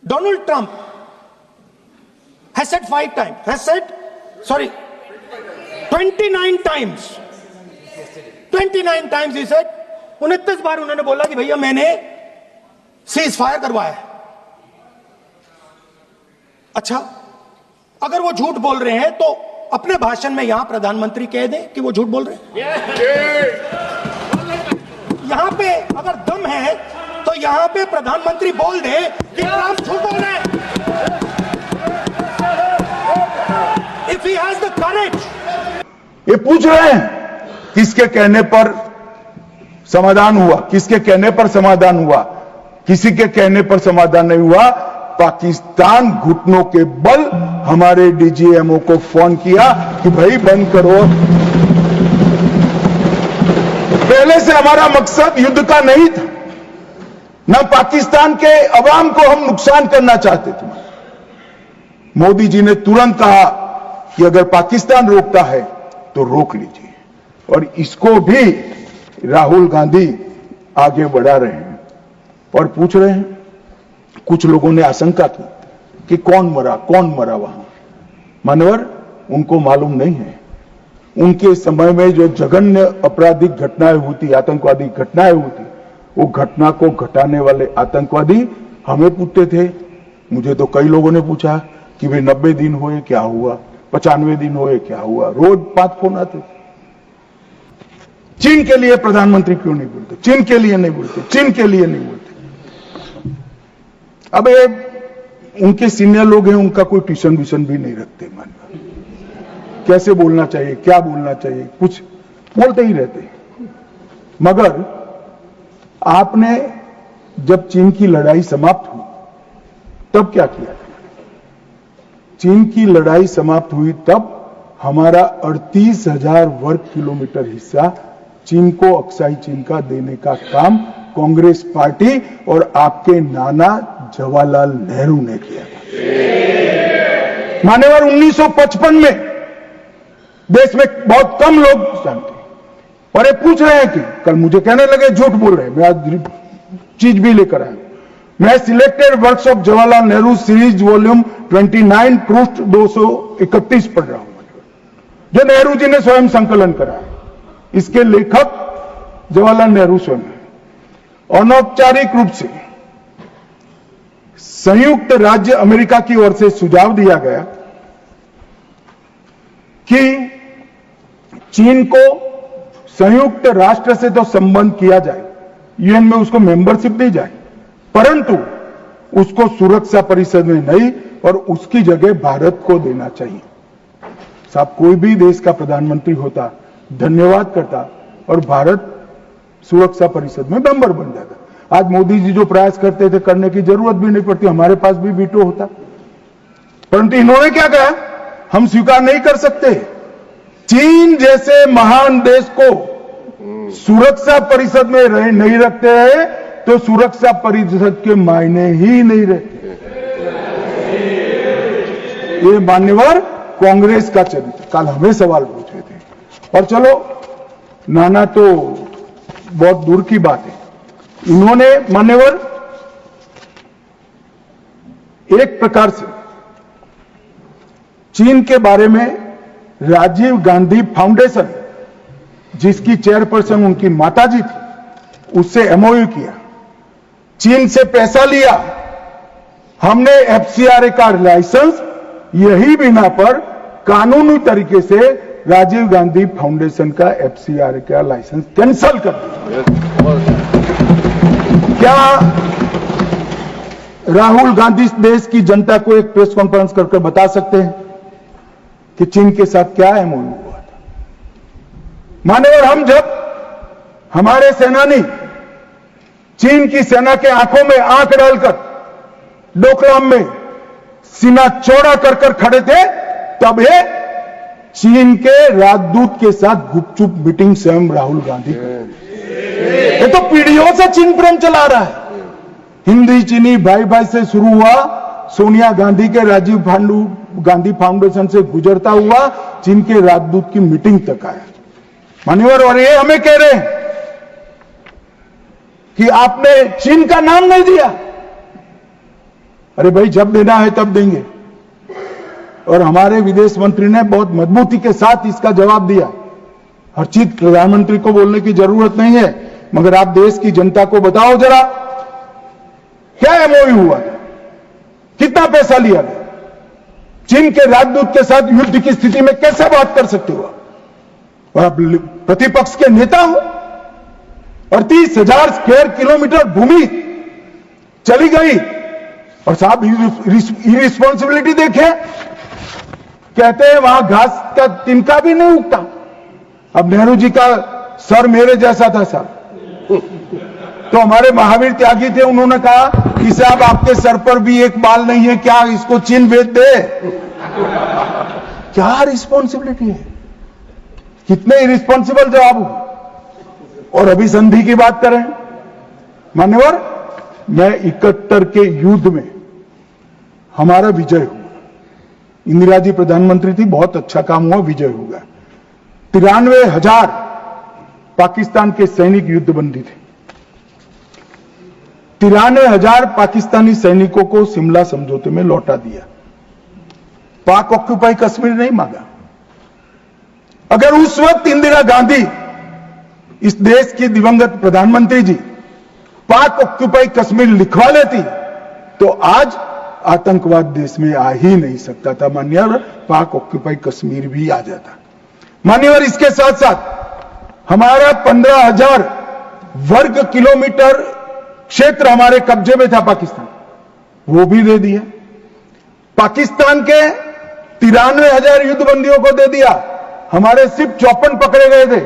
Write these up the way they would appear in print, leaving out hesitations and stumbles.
Donald Trump has said 5 times, 29 times. 29 times he said, 29 बार उन्होंने बोला कि भैया मैंने सीज फायर करवाया है। अच्छा, अगर वो झूठ बोल रहे हैं तो अपने भाषण में यहां प्रधानमंत्री कह दें कि वो झूठ बोल रहे हैं। यहां पे अगर दम है तो यहां पे प्रधानमंत्री बोल दे कि ट्रंप झूठ बोल रहे हैं। If he has the courage. ये पूछ रहे हैं किसके कहने पर समाधान हुआ, किसके कहने पर समाधान हुआ, किसी के कहने पर समाधान नहीं हुआ। पाकिस्तान घुटनों के बल हमारे डीजीएमओ को फोन किया कि भाई बंद करो। पहले से हमारा मकसद युद्ध का नहीं था, न पाकिस्तान के अवाम को हम नुकसान करना चाहते थे। मोदी जी ने तुरंत कहा कि अगर पाकिस्तान रोकता है तो रोक लीजिए, और इसको भी राहुल गांधी आगे बढ़ा रहे हैं और पूछ रहे हैं। कुछ लोगों ने आशंका की कि कौन मरा वहां। मानवर, उनको मालूम नहीं है। उनके समय में जो जघन्य आपराधिक घटनाएं हुई थी, आतंकवादी घटनाएं हुई थी, वो घटना को घटाने वाले आतंकवादी हमें पूछते थे। मुझे तो कई लोगों ने पूछा कि भाई 90 दिन हुए क्या हुआ, 95 दिन हुए क्या हुआ। रोज 5 फोन आते थे। चीन के लिए प्रधानमंत्री क्यों नहीं बोलते, चीन के लिए नहीं बोलते, चीन के लिए नहीं बोलते। अब ये उनके सीनियर लोग हैं, उनका कोई ट्यूशन व्यूशन भी नहीं रखते। मानव कैसे बोलना चाहिए, क्या बोलना चाहिए, कुछ बोलते ही रहते। मगर आपने जब चीन की लड़ाई समाप्त हुई तब क्या किया? चीन की लड़ाई समाप्त हुई तब हमारा 38,000 वर्ग किलोमीटर हिस्सा चीन को अक्साई चीन का देने का काम कांग्रेस पार्टी और आपके नाना जवाहरलाल नेहरू ने किया था। मान्यवर, 1955 में देश में बहुत कम लोग जानते हैं, और ये पूछ रहे हैं कि कल मुझे कहने लगे झूठ बोल रहे हैं। मैं आज चीज भी लेकर आया। मैं selected works of Jawaharlal Nehru series volume 29 पृष्ठ 231 पढ़ रहा हूं, जो नेहरू जी ने स्वयं संकलन करा है। इसके लेखक जवाहरलाल नेहरू स्वयं है। अनौपचारिक रूप से संयुक्त राज्य अमेरिका की ओर से सुझाव दिया गया कि चीन को संयुक्त राष्ट्र से तो संबंध किया जाए, यूएन में उसको मेंबरशिप दी जाए, परंतु उसको सुरक्षा परिषद में नहीं, और उसकी जगह भारत को देना चाहिए। साहब, कोई भी देश का प्रधानमंत्री होता, धन्यवाद करता और भारत सुरक्षा परिषद में मेंबर बन जाता। आज मोदी जी जो प्रयास करते थे, करने की जरूरत भी नहीं पड़ती, हमारे पास भी वीटो होता। परंतु इन्होंने क्या कहा? हम स्वीकार नहीं कर सकते। चीन जैसे महान देश को सुरक्षा परिषद में नहीं रखते हैं तो सुरक्षा परिषद के मायने ही नहीं रहते। ये मान्यवर कांग्रेस का चरित्र। कल हमें सवाल पूछे थे, और चलो नाना तो बहुत दूर की बात है। इन्होंने मान्यवर एक प्रकार से चीन के बारे में राजीव गांधी फाउंडेशन, जिसकी चेयरपर्सन उनकी माताजी थी, उससे एमओयू किया, चीन से पैसा लिया। हमने एफसीआरए का लाइसेंस यही बिना पर कानूनी तरीके से राजीव गांधी फाउंडेशन का एफसीआरए का लाइसेंस कैंसिल कर दिया। क्या राहुल गांधी देश की जनता को एक प्रेस कॉन्फ्रेंस करके बता सकते हैं कि चीन के साथ क्या एमओयू हुआ था? मान्यवर, हम जब हमारे सेनानी चीन की सेना के आंखों में आंख डालकर डोकलाम में सीना चौड़ा कर कर खड़े थे, तब है चीन के राजदूत के साथ गुपचुप मीटिंग स्वयं राहुल गांधी करते। ये तो पीढ़ियों से चीन प्रेम चला रहा है। हिंदी चीनी भाई भाई से शुरू हुआ, सोनिया गांधी के राजीव गांधी फाउंडेशन से गुजरता हुआ चीन के राजदूत की मीटिंग तक आया। मान्यवर, और ये हमें कह रहे हैं कि आपने चीन का नाम नहीं दिया। अरे भाई जब देना है तब देंगे। और हमारे विदेश मंत्री ने बहुत मजबूती के साथ इसका जवाब दिया। हर चीज प्रधानमंत्री को बोलने की जरूरत नहीं है, मगर आप देश की जनता को बताओ जरा, क्या एमओयू हुआ था, कितना पैसा लिया गया, चीन के राजदूत के साथ युद्ध की स्थिति में कैसे बात कर सकते हो? और आप प्रतिपक्ष के नेता हो और 30,000 स्क्वायर किलोमीटर भूमि चली गई और साहब इरिस्पॉन्सिबिलिटी देखे, कहते हैं वहां घास का तिनका भी नहीं उगता। अब नेहरू जी का सर मेरे जैसा था साहब, तो हमारे महावीर त्यागी थे, उन्होंने कहा कि साहब आपके सर पर भी एक बाल नहीं है, क्या इसको चीन बेच दे? क्या रिस्पॉन्सिबिलिटी है, कितने इरिस्पॉन्सिबल जवाब हो। और अभी संधि की बात करें, मान्यवर, मैं 71 के युद्ध में हमारा विजय हुआ, इंदिरा जी प्रधानमंत्री थी, बहुत अच्छा काम हुआ, विजय हुआ। 93,000 पाकिस्तान के सैनिक युद्धबंदी थे। 93,000 पाकिस्तानी सैनिकों को शिमला समझौते में लौटा दिया। पाक ऑक्यूपाई कश्मीर नहीं मांगा। अगर उस वक्त इंदिरा गांधी, इस देश की दिवंगत प्रधानमंत्री जी, पाक ऑक्यूपाई कश्मीर लिखवा लेती तो आज आतंकवाद देश में आ ही नहीं सकता था। मान्यवर, पाक ऑक्यूपाई कश्मीर भी आ जाता। मान्यवर, इसके साथ साथ हमारा 15,000 वर्ग किलोमीटर क्षेत्र हमारे कब्जे में था पाकिस्तान, वो भी दे दिया। पाकिस्तान के 93,000 युद्धबंदियों को दे दिया। हमारे सिर्फ 54 पकड़े गए थे,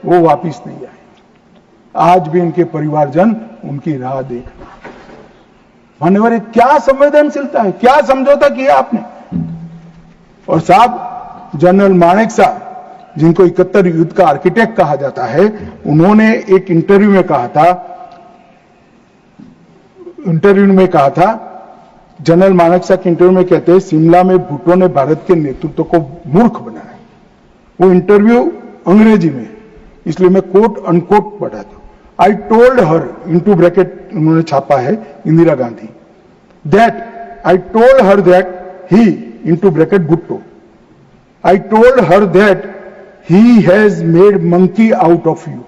वो वापिस नहीं आए। आज भी इनके परिवारजन उनकी राह देख रहे। मान्यवर, क्या संवेदनशीलता है, क्या समझौता किया आपने। और साहब, जनरल मानेक साहब, जिनको 71 युद्ध का आर्किटेक्ट कहा जाता है, उन्होंने एक इंटरव्यू में कहा था, जनरल मानेक साहब के इंटरव्यू में कहते हैं, शिमला में भुट्टो ने भारत के नेतृत्व को मूर्ख बनाया। वो इंटरव्यू अंग्रेजी में, इसलिए मैं कोट अनकोट पढ़ा था। I told her, into bracket उन्होंने छापा है Indira Gandhi, that I told her that he, into bracket Bhutto, I told her that he has made monkey out of you.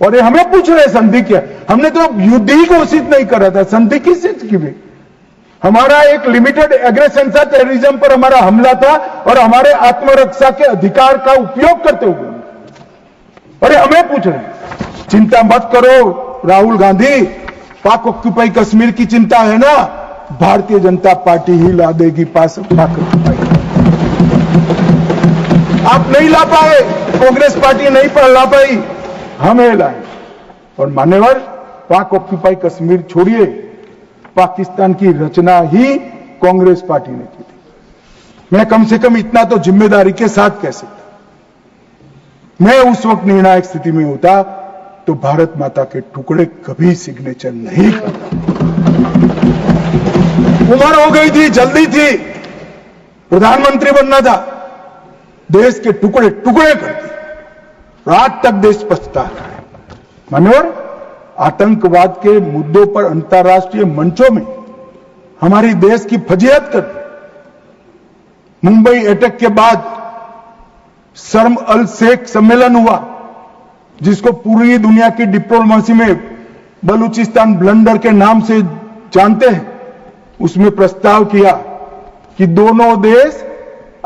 और ये हमें पूछ रहे संधि क्या? हमने तो युद्ध ही घोषित नहीं करा था, संधि किससे की भी? हमारा एक लिमिटेड एग्रेशन था, टेररिज्म पर हमारा हमला था और हमारे आत्मरक्षा के अधिकार का उपयोग करते हुए, और ये हमें पूछ रहे हैं। चिंता मत करो राहुल गांधी, पाक ऑक्यूपाई कश्मीर की चिंता है ना, भारतीय जनता पार्टी ही ला देगी पाक ऑक्यूपाई। आप नहीं ला पाए, कांग्रेस पार्टी नहीं ला पाई, हमें लाए। और मान्यवर, पाक ऑक्यूपाई कश्मीर छोड़िए, पाकिस्तान की रचना ही कांग्रेस पार्टी ने की थी। मैं कम से कम इतना तो जिम्मेदारी के साथ कह सकता, मैं उस वक्त निर्णायक स्थिति में होता तो भारत माता के टुकड़े कभी सिग्नेचर नहीं करता। उम्र हो गई थी, जल्दी थी, प्रधानमंत्री बनना था, देश के टुकड़े टुकड़े कर दिए। आज तक देश पछता रहा है। मान्यवर, आतंकवाद के मुद्दों पर अंतर्राष्ट्रीय मंचों में हमारी देश की फजीहत कर, मुंबई अटैक के बाद शर्म अल शेख सम्मेलन हुआ, जिसको पूरी दुनिया की डिप्लोमेसी में बलूचिस्तान ब्लंडर के नाम से जानते हैं। उसमें प्रस्ताव किया कि दोनों देश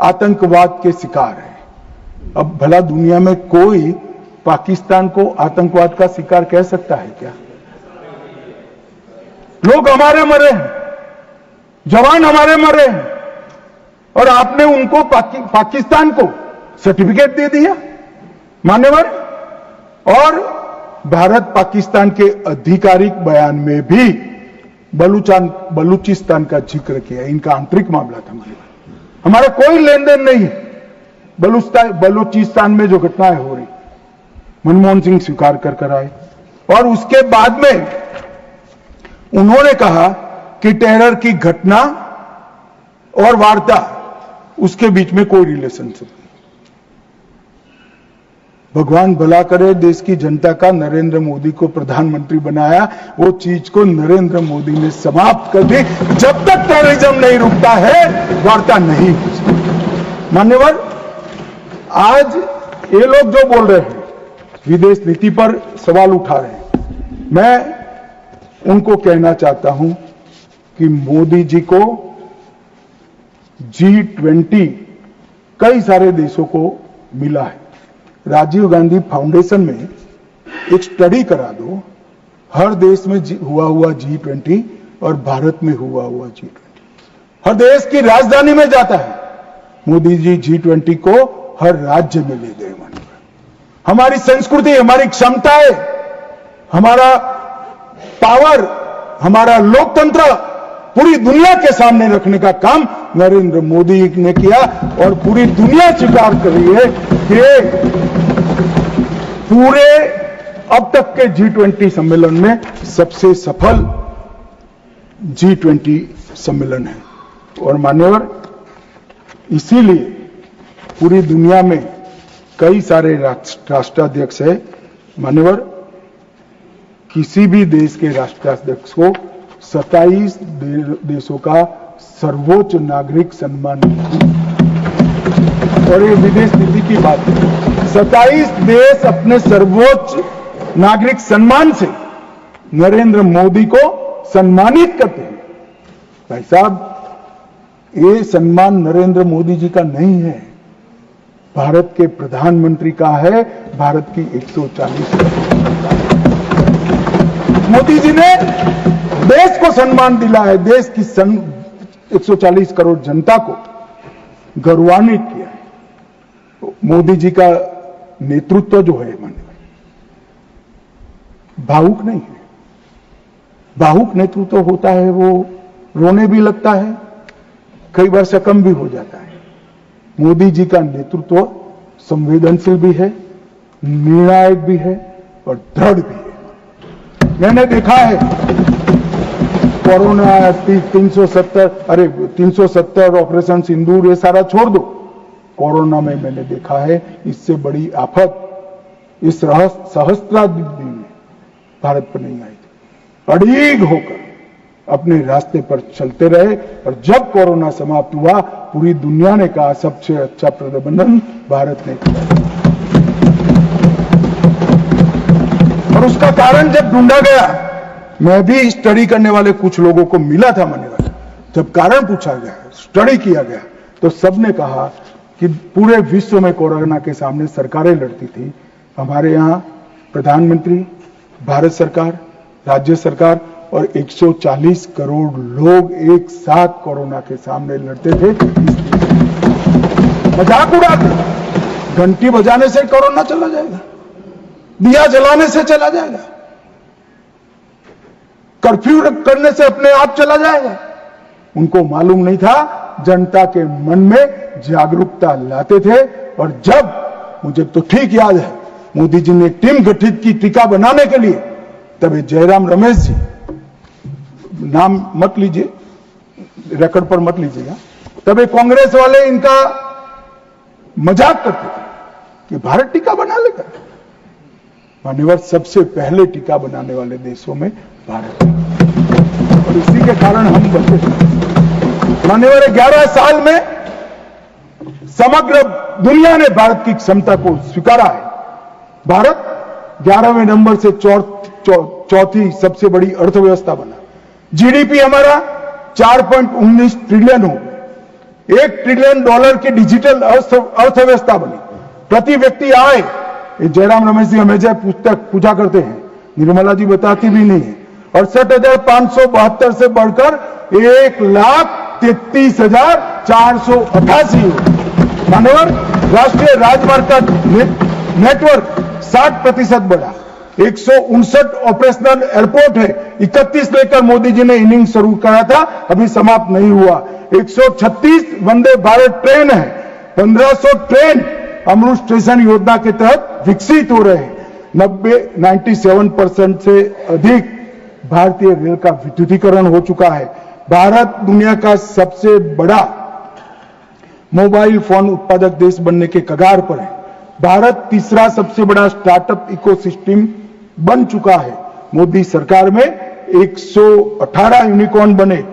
आतंकवाद के शिकार हैं। अब भला दुनिया में कोई पाकिस्तान को आतंकवाद का शिकार कह सकता है क्या? लोग हमारे मरे हैं, जवान हमारे मरे हैं, और आपने उनको पाकिस्तान को सर्टिफिकेट दे दिया। मान्यवर, और भारत पाकिस्तान के आधिकारिक बयान में भी बलूचिस्तान का जिक्र किया। इनका आंतरिक मामला था। हमारा कोई लेन देन नहीं है बलूचिस्तान में जो घटनाएं हो रही। मनमोहन सिंह स्वीकार कर आए, और उसके बाद में उन्होंने कहा कि टेरर की घटना और वार्ता, उसके बीच में कोई रिलेशनशिप नहीं। भगवान भला करे, देश की जनता का नरेंद्र मोदी को प्रधानमंत्री बनाया, वो चीज को नरेंद्र मोदी ने समाप्त कर दी। जब तक टेररिज्म नहीं रुकता है, वार्ता नहीं हो सकती। मान्यवर, आज ये लोग जो बोल रहे हैं, विदेश नीति पर सवाल उठा रहे हैं, मैं उनको कहना चाहता हूं कि मोदी जी को G20 कई सारे देशों को मिला है। राजीव गांधी फाउंडेशन में एक स्टडी करा दो, हर देश में हुआ G20 और भारत में हुआ G20। हर देश की राजधानी में जाता है। मोदी जी G20 को हर राज्य में ले गए। हमारी संस्कृति, हमारी क्षमताएं, हमारा पावर, हमारा लोकतंत्र पूरी दुनिया के सामने रखने का काम नरेंद्र मोदी ने किया और पूरी दुनिया स्वीकार कर रही है कि पूरे अब तक के G20 सम्मेलन में सबसे सफल G20 सम्मेलन है। और मान्यवर, इसीलिए पूरी दुनिया में कई सारे राष्ट्राध्यक्ष है। मान्यवर, किसी भी देश के राष्ट्राध्यक्ष को 27 देशों का सर्वोच्च नागरिक सम्मान और ये विदेश नीति की बात है। 27 देश अपने सर्वोच्च नागरिक सम्मान से नरेंद्र मोदी को सम्मानित करते हैं। भाई साहब, ये सम्मान नरेंद्र मोदी जी का नहीं है, भारत के प्रधानमंत्री का है, भारत की 140 मोदी जी ने देश को सम्मान दिला है, देश की 140 करोड़ जनता को गौरवान्वित किया है। तो मोदी जी का नेतृत्व जो है, भावुक नहीं है। भावुक नेतृत्व होता है, वो रोने भी लगता है, कई बार शकम भी हो जाता है। मोदी जी का नेतृत्व संवेदनशील भी है, निर्णायक भी है और दृढ़ भी है। मैंने देखा है कोरोना 370 ऑपरेशन सिंदूर, ये सारा छोड़ दो। कोरोना में मैंने देखा है इससे बड़ी आफत इस सहस्त्राब्दी में भारत पर नहीं आई थी। अड़ीग होकर अपने रास्ते पर चलते रहे और जब कोरोना समाप्त हुआ, पूरी दुनिया ने कहा सबसे अच्छा प्रबंधन भारत ने किया। और उसका कारण जब ढूंढा गया, मैं भी स्टडी करने वाले कुछ लोगों को मिला था मान्यवर, जब कारण पूछा गया, स्टडी किया गया, तो सबने कहा कि पूरे विश्व में कोरोना के सामने सरकारें लड़ती थी, हमारे यहां प्रधानमंत्री, भारत सरकार, राज्य सरकार और 140 करोड़ लोग एक साथ कोरोना के सामने लड़ते थे। मजाक उड़ाते, घंटी बजाने से कोरोना चला जाएगा, दिया जलाने से चला जाएगा, कर्फ्यू करने से अपने आप चला जाएगा। उनको मालूम नहीं था, जनता के मन में जागरूकता लाते थे। और जब, मुझे तो ठीक याद है, मोदी जी ने टीम गठित की टीका बनाने के लिए, तब जयराम रमेश जी, नाम मत लीजिए, रिकॉर्ड पर मत लीजिएगा, तब कांग्रेस वाले इनका मजाक करते थे कि भारत टीका बना लेगा। मान्यवर, सबसे पहले टीका बनाने वाले देशों में भारत है और इसी के कारण हम बचे। मान्यवर, 11 साल में समग्र दुनिया ने भारत की क्षमता को स्वीकारा है। भारत 11वें नंबर से चौथी सबसे बड़ी अर्थव्यवस्था बना। जीडीपी हमारा 4.19 ट्रिलियन हो, $1 ट्रिलियन की डिजिटल अर्थव्यवस्था बनी। प्रति व्यक्ति आय, जयराम रमेश जी हमेशा पूछा करते हैं, निर्मला जी बताती भी नहीं है, 68,572 से बढ़कर 1,33,488 हो। मानवर, राष्ट्रीय राजमार्ग का नेटवर्क 60% बढ़ा, 159 ऑपरेशनल एयरपोर्ट है, 31 लेकर मोदी जी ने इनिंग शुरू करा था, अभी समाप्त नहीं हुआ। 136 वंदे भारत ट्रेन है, 1500 ट्रेन अमृत स्टेशन योजना के तहत विकसित हो रहे हैं। 97% से अधिक भारतीय रेल का विद्युतीकरण हो चुका है। भारत दुनिया का सबसे बड़ा मोबाइल फोन उत्पादक देश बनने के कगार पर है। भारत तीसरा सबसे बड़ा स्टार्टअप इकोसिस्टम बन चुका है। मोदी सरकार में 118 यूनिकॉर्न बने।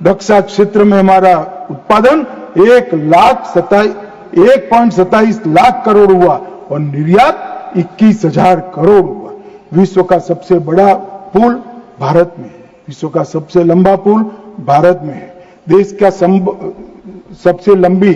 रक्षा क्षेत्र में हमारा उत्पादन 1.27 लाख करोड़ हुआ और निर्यात 21,000 करोड़ हुआ। विश्व का सबसे बड़ा पुल भारत में है, विश्व का सबसे लंबा पुल भारत में है, देश का सबसे लंबी